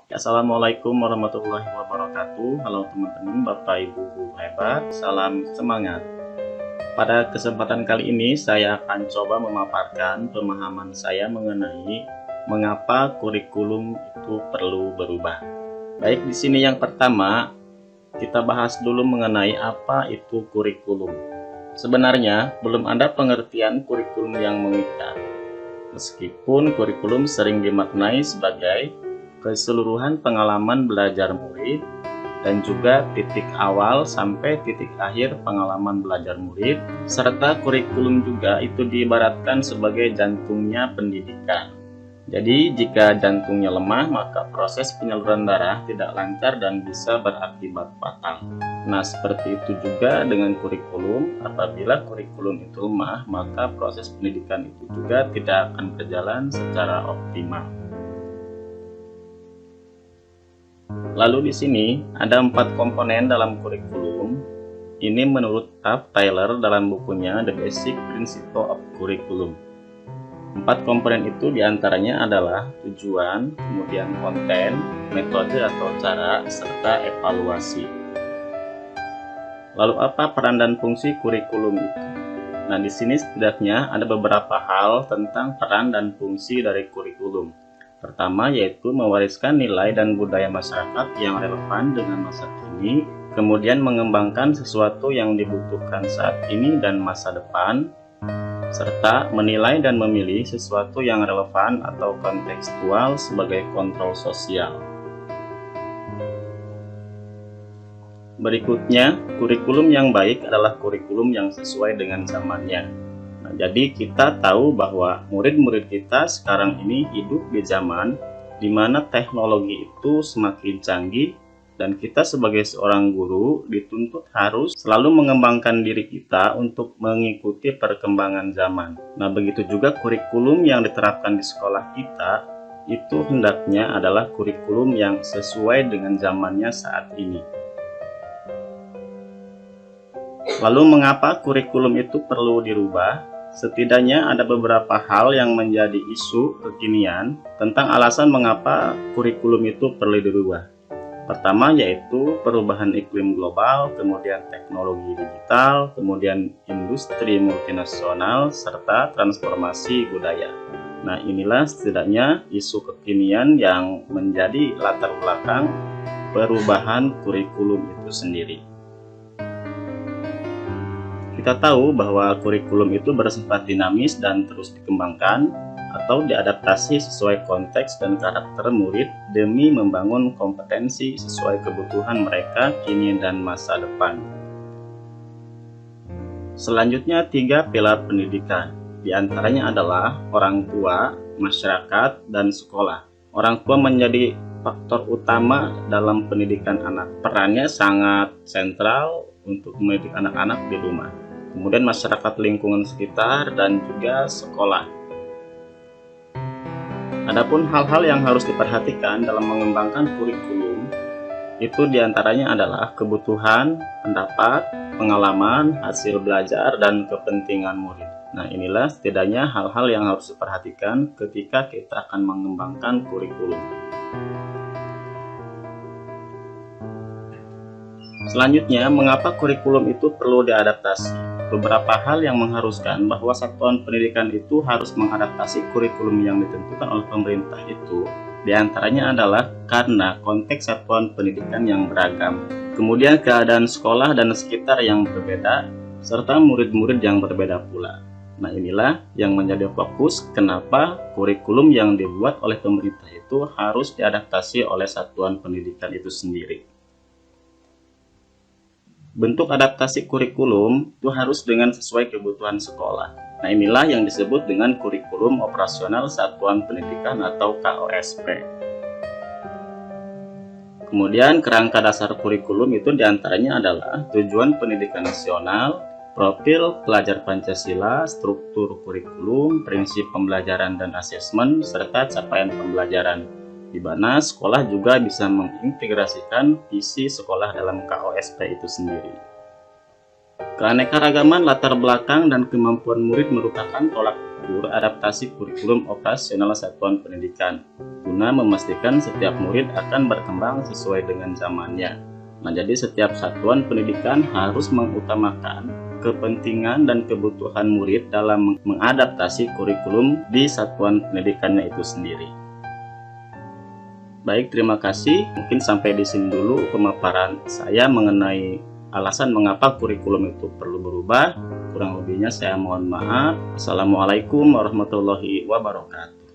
Assalamualaikum warahmatullahi wabarakatuh. Halo teman-teman, Bapak Ibu guru hebat, salam semangat. Pada kesempatan kali ini saya akan coba memaparkan pemahaman saya mengenai mengapa kurikulum itu perlu berubah. Baik, di sini yang pertama kita bahas dulu mengenai apa itu kurikulum. Sebenarnya belum ada pengertian kurikulum yang mengikat. Meskipun kurikulum sering dimaknai sebagai keseluruhan pengalaman belajar murid dan juga titik awal sampai titik akhir pengalaman belajar murid, serta kurikulum juga itu diibaratkan sebagai jantungnya pendidikan. Jadi jika jantungnya lemah, maka proses penyaluran darah tidak lancar dan bisa berakibat fatal. Nah, seperti itu juga dengan kurikulum. Apabila kurikulum itu lemah, maka proses pendidikan itu juga tidak akan berjalan secara optimal. Lalu di sini ada 4 komponen dalam kurikulum. Ini menurut Ralph Tyler dalam bukunya The Basic Principle of Curriculum. 4 komponen itu diantaranya adalah tujuan, kemudian konten, metode atau cara, serta evaluasi. Lalu apa peran dan fungsi kurikulum itu? Nah, di sini setidaknya ada beberapa hal tentang peran dan fungsi dari kurikulum. Pertama yaitu mewariskan nilai dan budaya masyarakat yang relevan dengan masa kini, kemudian mengembangkan sesuatu yang dibutuhkan saat ini dan masa depan, serta menilai dan memilih sesuatu yang relevan atau kontekstual sebagai kontrol sosial. Berikutnya, kurikulum yang baik adalah kurikulum yang sesuai dengan zamannya. Nah, jadi kita tahu bahwa murid-murid kita sekarang ini hidup di zaman di mana teknologi itu semakin canggih dan kita sebagai seorang guru dituntut harus selalu mengembangkan diri kita untuk mengikuti perkembangan zaman. Nah, begitu juga kurikulum yang diterapkan di sekolah kita itu hendaknya adalah kurikulum yang sesuai dengan zamannya saat ini. Lalu mengapa kurikulum itu perlu dirubah? Setidaknya ada beberapa hal yang menjadi isu kekinian tentang alasan mengapa kurikulum itu perlu dirubah. Pertama yaitu perubahan iklim global, kemudian teknologi digital, kemudian industri multinasional, serta transformasi budaya. Nah, inilah setidaknya isu kekinian yang menjadi latar belakang perubahan kurikulum itu sendiri. Kita tahu bahwa kurikulum itu bersifat dinamis dan terus dikembangkan atau diadaptasi sesuai konteks dan karakter murid demi membangun kompetensi sesuai kebutuhan mereka kini dan masa depan. Selanjutnya 3 pilar pendidikan. Di antaranya adalah orang tua, masyarakat, dan sekolah. Orang tua menjadi faktor utama dalam pendidikan anak. Perannya sangat sentral untuk mendidik anak-anak di rumah. Kemudian masyarakat lingkungan sekitar dan juga sekolah. Adapun hal-hal yang harus diperhatikan dalam mengembangkan kurikulum itu diantaranya adalah kebutuhan, pendapat, pengalaman, hasil belajar, dan kepentingan murid. Nah, inilah setidaknya hal-hal yang harus diperhatikan ketika kita akan mengembangkan kurikulum. Selanjutnya, mengapa kurikulum itu perlu diadaptasi? Beberapa hal yang mengharuskan bahwa satuan pendidikan itu harus mengadaptasi kurikulum yang ditentukan oleh pemerintah itu, diantaranya adalah karena konteks satuan pendidikan yang beragam, kemudian keadaan sekolah dan sekitar yang berbeda, serta murid-murid yang berbeda pula. Nah, inilah yang menjadi fokus kenapa kurikulum yang dibuat oleh pemerintah itu harus diadaptasi oleh satuan pendidikan itu sendiri. Bentuk adaptasi kurikulum itu harus dengan sesuai kebutuhan sekolah. Nah, inilah yang disebut dengan kurikulum operasional satuan pendidikan atau KOSP. Kemudian kerangka dasar kurikulum itu diantaranya adalah tujuan pendidikan nasional, profil pelajar Pancasila, struktur kurikulum, prinsip pembelajaran dan asesmen, serta capaian pembelajaran, di mana sekolah juga bisa mengintegrasikan visi sekolah dalam KOSP itu sendiri. Keanekaragaman latar belakang dan kemampuan murid merupakan tolak ukur adaptasi kurikulum operasional satuan pendidikan, guna memastikan setiap murid akan berkembang sesuai dengan zamannya. Nah, jadi setiap satuan pendidikan harus mengutamakan kepentingan dan kebutuhan murid dalam mengadaptasi kurikulum di satuan pendidikannya itu sendiri. Baik, terima kasih. Mungkin sampai di sini dulu pemaparan saya mengenai alasan mengapa kurikulum itu perlu berubah. Kurang lebihnya saya mohon maaf. Assalamualaikum warahmatullahi wabarakatuh.